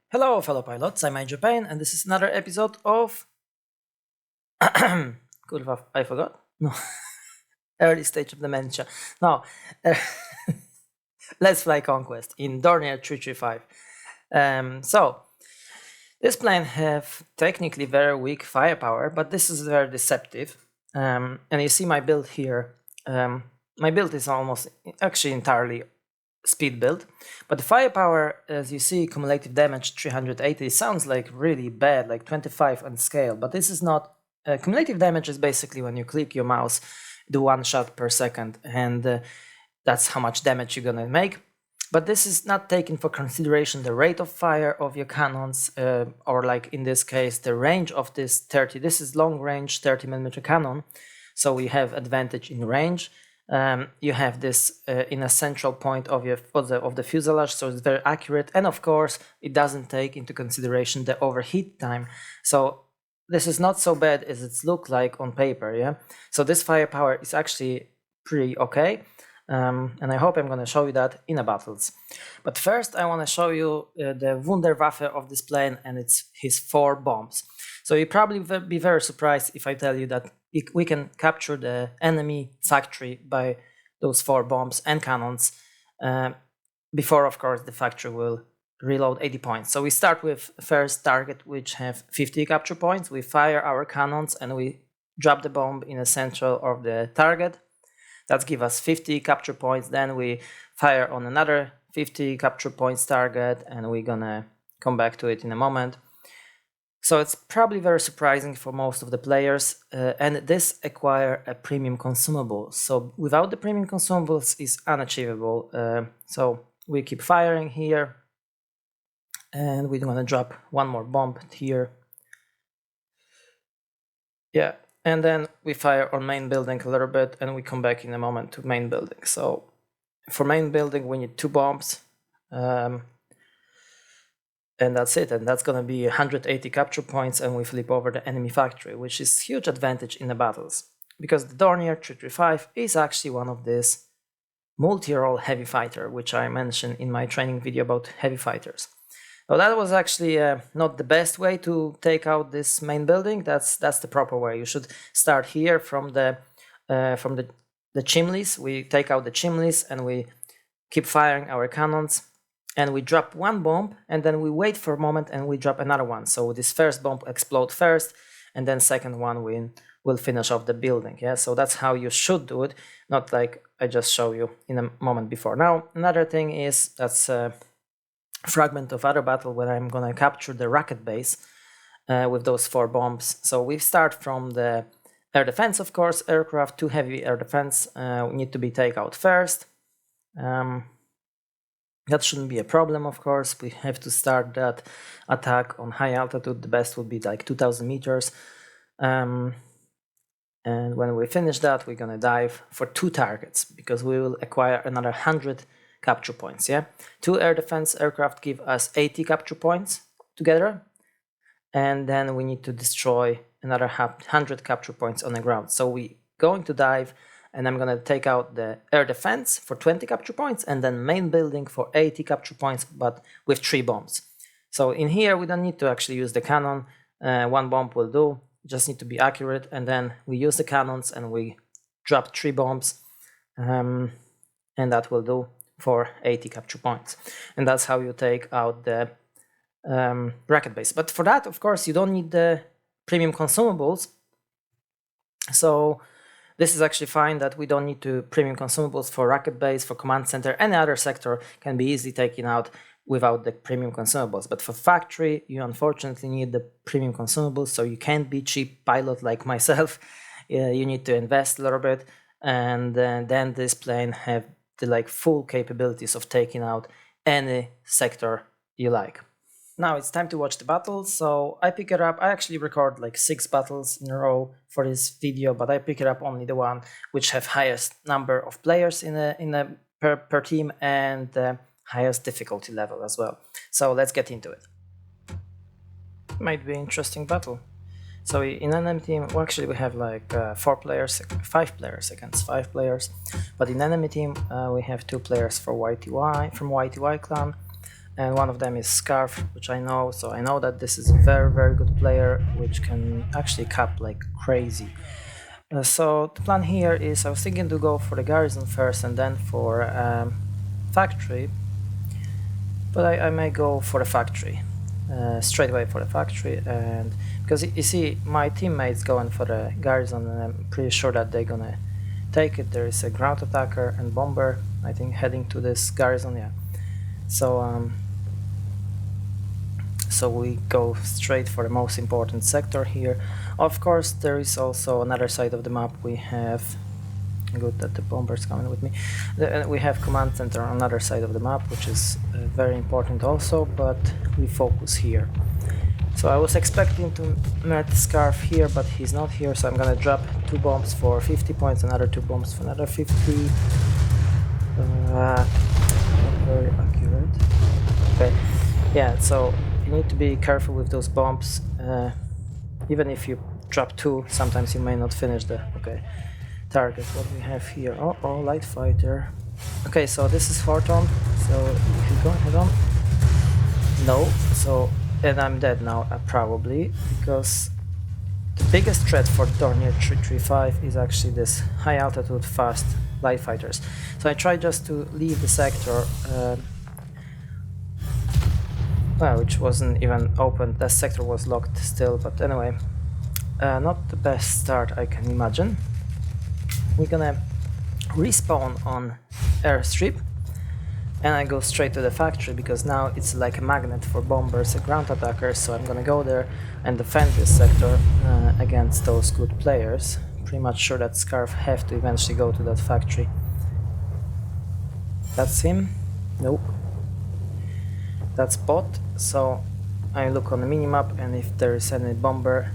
Hello, fellow pilots. I'm Japan, and this is another episode of. Kurwa, I forgot. No, early stage of dementia. No, Let's Fly Conquest in Dornier 335. So this plane have technically very weak firepower, but this is very deceptive. And you see my build here. My build is almost actually entirely speed build, but the firepower, as you see, cumulative damage 380 sounds like really bad, like 25 on scale, but this is not. Cumulative damage is basically when you click your mouse, do 1 shot per second, and that's how much damage you're gonna make. But this is not taking for consideration the rate of fire of your cannons, or like in this case, the range of this 30. This is long range 30mm cannon, so we have advantage in range. You have this in a central point of the fuselage, so it's very accurate, and of course it doesn't take into consideration the overheat time. So this is not so bad as it's look like on paper, yeah. So this firepower is actually pretty okay, and I hope I'm going to show you that in the battles. But first I want to show you the Wunderwaffe of this plane, and it's his 4 bombs. So you probably be very surprised if I tell you that we can capture the enemy factory by those 4 bombs and cannons before, of course, the factory will reload 80 points. So we start with first target, which have 50 capture points. We fire our cannons and we drop the bomb in the center of the target. That gives us 50 capture points. Then we fire on another 50 capture points target, and we're gonna come back to it in a moment. So it's probably very surprising for most of the players, and this acquire a premium consumable. So without the premium consumables is unachievable. So we keep firing here, and we're gonna drop 1 more bomb here. Yeah, and then we fire on main building a little bit, and we come back in a moment to main building. So for main building we need 2 bombs. And that's it, and that's gonna be 180 capture points, and we flip over the enemy factory, which is huge advantage in the battles, because the Dornier 335 is actually one of these multi-role heavy fighter, which I mentioned in my training video about heavy fighters. Well, that was actually not the best way to take out this main building. That's the proper way. You should start here from the chimneys. We take out the chimneys and we keep firing our cannons. And we drop 1 bomb, and then we wait for a moment and we drop another one. So this first bomb explode first, and then second one will finish off the building. Yeah, so that's how you should do it, not like I just show you in a moment before. Now, another thing is that's a fragment of other battle where I'm gonna capture the rocket base with those 4 bombs. So we start from the air defense, of course, aircraft, 2 heavy air defense need to be taken out first. That shouldn't be a problem, of course. We have to start that attack on high altitude. The best would be like 2000 meters. And when we finish that, we're gonna dive for 2 targets, because we will acquire another 100 capture points, yeah? 2 air defense aircraft give us 80 capture points together. And then we need to destroy another 100 capture points on the ground. So we're going to dive, and I'm gonna take out the air defense for 20 capture points, and then main building for 80 capture points, but with 3 bombs. So in here we don't need to actually use the cannon. 1 bomb will do, just need to be accurate, and then we use the cannons and we drop 3 bombs, and that will do for 80 capture points. And that's how you take out the rocket base. But for that, of course, you don't need the premium consumables. So this is actually fine that we don't need to premium consumables for rocket base, for command center. Any other sector can be easily taken out without the premium consumables. But for factory, you unfortunately need the premium consumables, so you can't be cheap pilot like myself. You need to invest a little bit, and then this plane have the full capabilities of taking out any sector you like. Now it's time to watch the battle. So I pick it up. I actually record 6 battles in a row for this video, but I pick it up only the one which have highest number of players in a per team, and the highest difficulty level as well. So let's get into it. Might be an interesting battle. So in enemy team, well, actually we have 5 players against 5 players, but in enemy team we have 2 players from VIII clan. and one of them is Scarf, which I know, so I know that this is a very, very good player, which can actually cap like crazy. So the plan here is I was thinking to go for the garrison first and then for factory, but I may go for the factory, straight away for the factory, and because you see my teammates going for the garrison and I'm pretty sure that they're gonna take it. There is a ground attacker and bomber, I think, heading to this garrison, yeah. So so we go straight for the most important sector here. Of course, there is also another side of the map. We have, good that the bomber's coming with me, we have command center on another side of the map, which is very important also, but we focus here. So I was expecting to meet Scarf here, but he's not here, so I'm gonna drop 2 bombs for 50 points, another 2 bombs for another 50. Not very accurate. Okay, yeah, so you need to be careful with those bombs. Even if you drop 2, sometimes you may not finish the target. What we have here? Oh, light fighter. Okay, so this is Horton. So if you go head on, no. So and I'm dead now, probably, because the biggest threat for Dornier 335 is actually this high altitude fast light fighters. So I tried just to leave the sector, well, which wasn't even open. That sector was locked still, but anyway, not the best start I can imagine. We're gonna respawn on airstrip, and I go straight to the factory because now it's like a magnet for bombers and ground attackers, so I'm gonna go there and defend this sector against those good players. Pretty much sure that Scarf have to eventually go to that factory. That's him? Nope. That's bot, so I look on the minimap, and if there is any bomber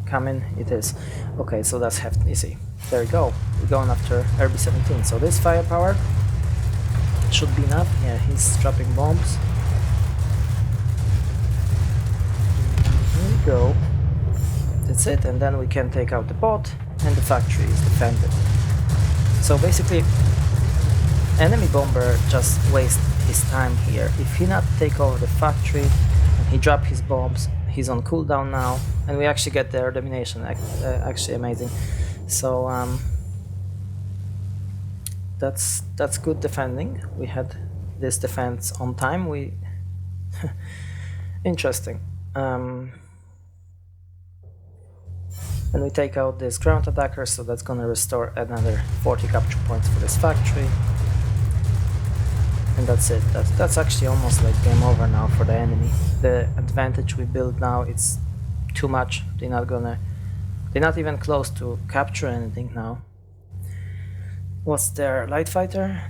coming, it is. Okay, so that's easy. There we go. We're going after RB-17. So this firepower should be enough. Yeah, he's dropping bombs. Here we go. That's it, and then we can take out the bot, and the factory is defended. So basically, enemy bomber just wastes his time here. If he not take over the factory and he drop his bombs, he's on cooldown now, and we actually get their domination. Actually amazing. So that's good defending. We had this defense on time. We interesting. And we take out this ground attacker, so that's gonna restore another 40 capture points for this factory. And that's it. That's actually almost like game over now for the enemy. The advantage we build now, it's too much. They're not even close to capture anything now. What's their light fighter?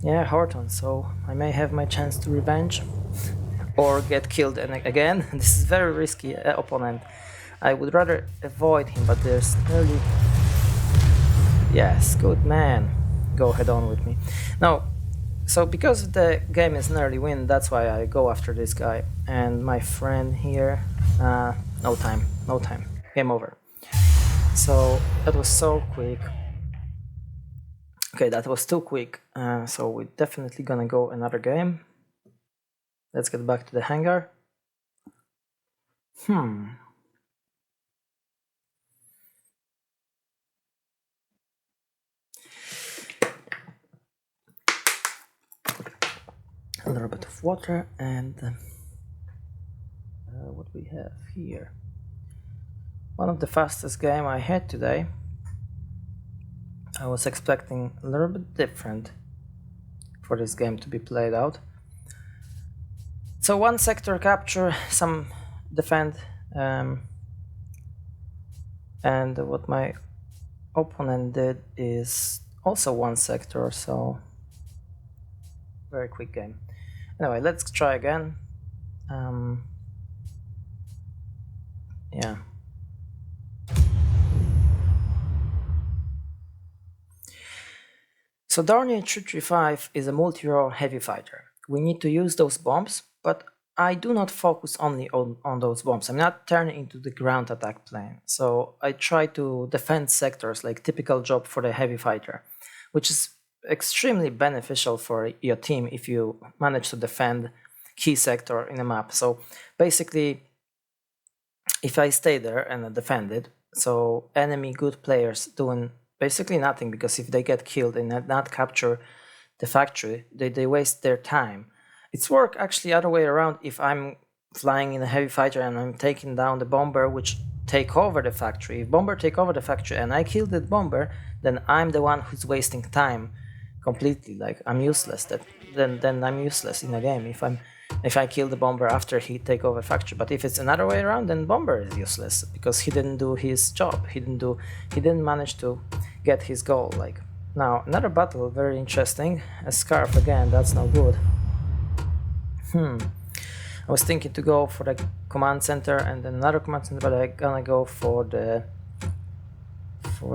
Yeah, Horton. So I may have my chance to revenge or get killed again. This is very risky opponent. I would rather avoid him, but there's nearly... Yes, good man. Go head on with me. Now, so because the game is nearly win, that's why I go after this guy. And my friend here, no time, game over. So that was so quick. Okay, that was too quick. So we're definitely gonna go another game. Let's get back to the hangar. A little bit of water, and what we have here. One of the fastest game I had today. I was expecting a little bit different for this game to be played out. So one sector capture, some defend, and what my opponent did is also one sector, so very quick game. Anyway, let's try again. Yeah. So Dornier 335 is a multi-role heavy fighter. We need to use those bombs, but I do not focus only on those bombs. I'm not turning into the ground attack plane. So I try to defend sectors like typical job for the heavy fighter, which is extremely beneficial for your team if you manage to defend key sector in a map. So basically, if I stay there and defend it, so enemy good players doing basically nothing, because if they get killed and not capture the factory, they waste their time. It's work actually other way around. If I'm flying in a heavy fighter and I'm taking down the bomber which take over the factory, if bomber take over the factory and I kill the bomber, then I'm the one who's wasting time completely. Like, I'm useless. Then I'm useless in the game if I kill the bomber after he take over factory. But if it's another way around, then bomber is useless because he didn't do his job. He didn't manage to get his goal. Like, now another battle, very interesting. A scarf again. That's no good. I was thinking to go for the command center and then another command center, but I'm gonna go for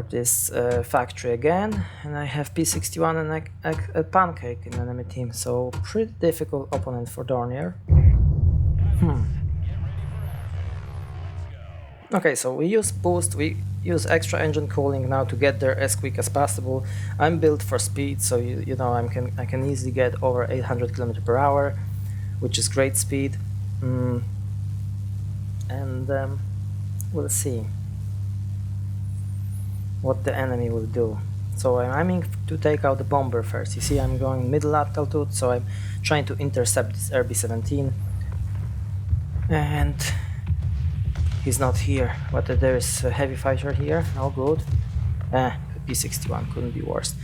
this factory again, and I have P61 and a pancake in the enemy team, so pretty difficult opponent for Dornier. Okay, so we use boost, we use extra engine cooling now to get there as quick as possible. I'm built for speed, so you know I can easily get over 800 km per hour, which is great speed. We'll see what the enemy will do. So I'm aiming to take out the bomber first. You see, I'm going middle altitude, so I'm trying to intercept this RB-17, and he's not here, but there is a heavy fighter here. No good. P61 couldn't be worse.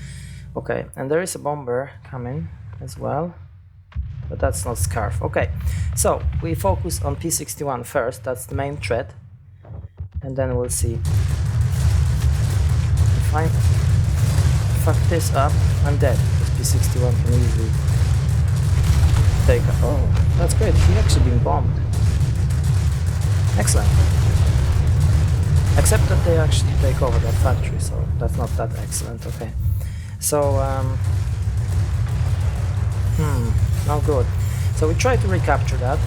Okay, and there is a bomber coming as well, but that's not Scarf. Okay, so we focus on P61 first. That's the main threat, and then we'll see. If I fuck this up, I'm dead, because P61 can easily take a... Oh, that's great, he actually been bombed. Excellent. Except that they actually take over that factory, so that's not that excellent. Okay, so no good. So we try to recapture that.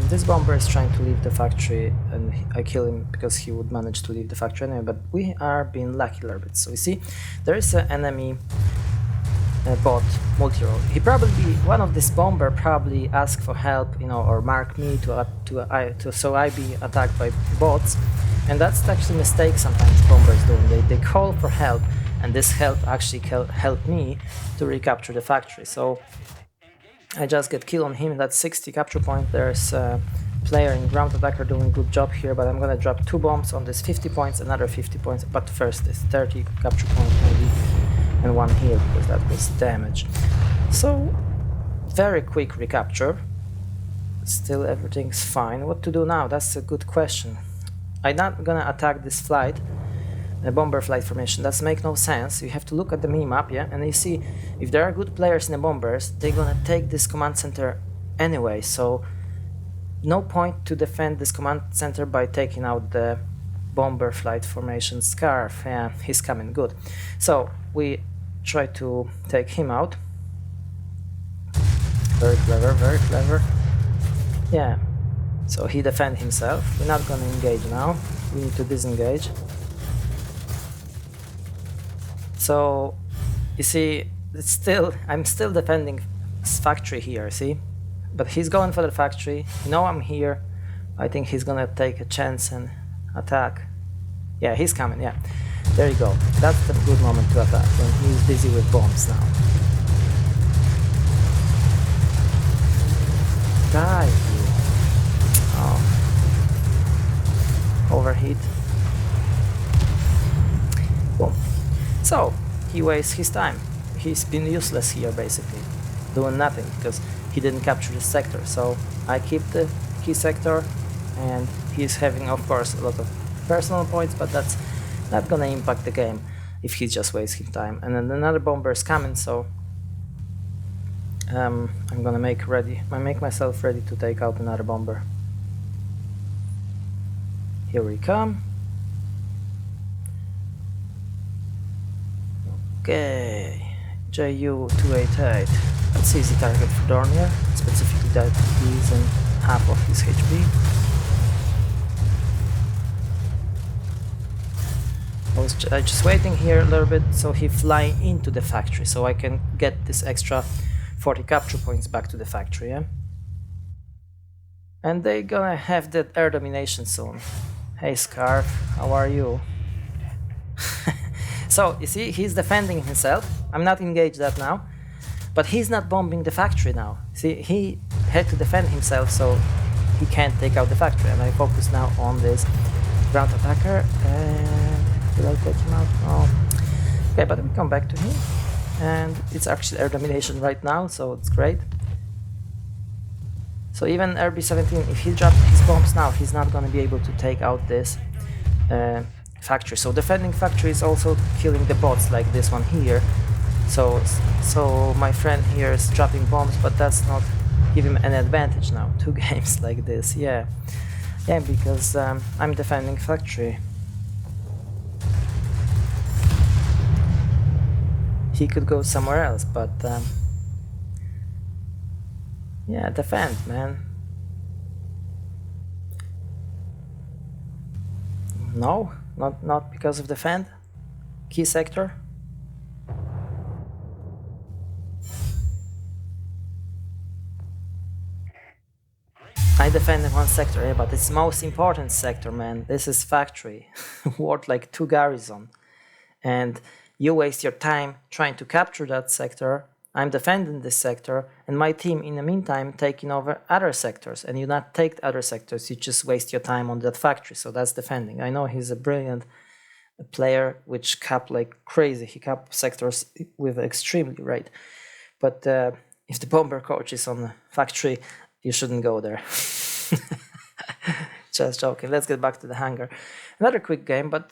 This bomber is trying to leave the factory, and I kill him because he would manage to leave the factory anyway, but we are being lucky a little bit. So we see there is an enemy bot multi-role. He probably, one of this bomber probably ask for help, you know, or mark me so I be attacked by bots, and that's actually a mistake sometimes bombers do. They call for help, and this help actually helped me to recapture the factory. So I just get killed on him. That's 60 capture point. There's a player in ground attacker doing a good job here, but I'm gonna drop 2 bombs on this 50 points, another 50 points, but first this 30 capture point maybe, and 1 heal because that was damage. So very quick recapture. Still everything's fine. What to do now? That's a good question. I'm not gonna attack this flight, a bomber flight formation. That's make no sense. You have to look at the minimap, yeah, and you see if there are good players in the bombers, they're gonna take this command center anyway, so no point to defend this command center by taking out the bomber flight formation Scarf. Yeah, he's coming, good. So we try to take him out. Very clever, very clever. Yeah, so he defend himself. We're not gonna engage now, we need to disengage. So you see, I'm still defending this factory here, see? But he's going for the factory. You know I'm here. I think he's gonna take a chance and attack. Yeah, he's coming, yeah. There you go. That's the good moment to attack, when he's busy with bombs now. Die, you. Oh. Overheat. Boom. So, he wastes his time. He's been useless here, basically, doing nothing, because he didn't capture the sector. So, I keep the key sector, and he's having, of course, a lot of personal points, but that's not gonna impact the game if he just wastes his time. And then another bomber is coming, so I'm gonna make myself ready to take out another bomber. Here we come. Okay, JU-288. That's easy target for Dornier, specifically that he's in half of his HP. I'm just waiting here a little bit so he fly into the factory so I can get this extra 40 capture points back to the factory, yeah? And they gonna have that air domination soon. Hey Scarf, how are you? So, you see, he's defending himself. I'm not engaged that now. But he's not bombing the factory now. See, he had to defend himself so he can't take out the factory. And I focus now on this ground attacker. Will I take him out? Oh. Okay, but we come back to him. And it's actually air domination right now, so it's great. So even RB17, if he drops his bombs now, he's not gonna be able to take out this factory. So defending factory is also killing the bots like this one here. So my friend here is dropping bombs, but that's not give him an advantage now. 2 games like this, yeah, because I'm defending factory. He could go somewhere else, but yeah, defend, man. No, not because of defend. Key sector. I defended one sector, yeah, but it's most important sector, man. This is factory, worth like 2 garrison, and you waste your time trying to capture that sector. I'm defending this sector, and my team in the meantime taking over other sectors, and you not take other sectors, you just waste your time on that factory. So that's defending. I know he's a brilliant player which cap like crazy. He cap sectors with extremely rate, but if the bomber coach is on the factory, you shouldn't go there. Just joking. Let's get back to the hangar. Another quick game, but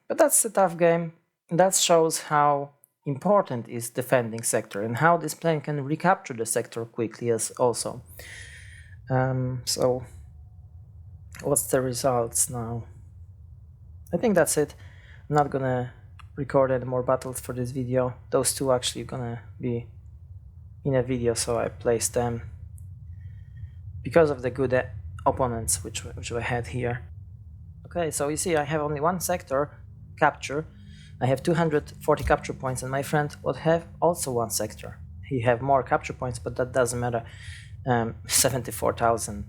that's a tough game. That shows how important is defending sector and how this plane can recapture the sector quickly as also. So what's the results now? I think that's it. I'm not gonna record any more battles for this video. Those 2 actually gonna be in a video, so I placed them because of the good opponents which I had here. Okay, so you see I have only 1 sector capture. I have 240 capture points, and my friend would have also 1 sector. He have more capture points, but that doesn't matter. 74,000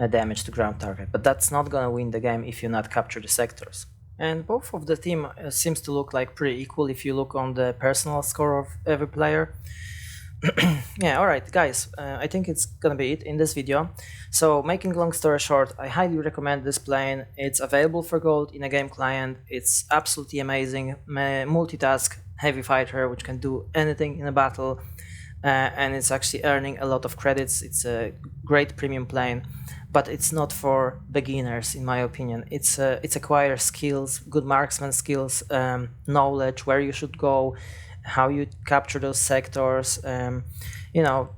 damage to ground target, but that's not gonna win the game if you not capture the sectors. And both of the team seems to look like pretty equal if you look on the personal score of every player. Yeah, alright guys, I think it's gonna be it in this video. So making long story short, I highly recommend this plane. It's available for gold in a game client. It's absolutely amazing, multitask heavy fighter which can do anything in a battle, and it's actually earning a lot of credits. It's a great premium plane, but it's not for beginners in my opinion. It's acquire skills, good marksman skills, knowledge where you should go, how you capture those sectors, you know,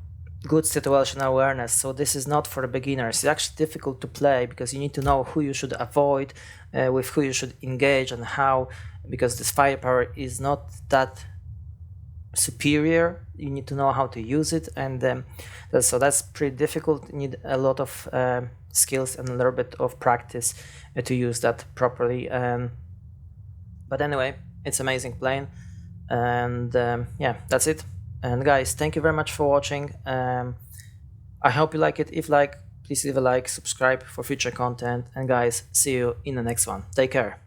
good situational awareness. So this is not for the beginners. It's actually difficult to play because you need to know who you should avoid, with who you should engage and how, because this firepower is not that superior. You need to know how to use it, and so that's pretty difficult. You need a lot of skills and a little bit of practice to use that properly. But anyway, it's amazing plane. And yeah, that's it. And guys, thank you very much for watching. I hope you like it. If like, please leave a like, subscribe for future content, and guys, see you in the next one. Take care.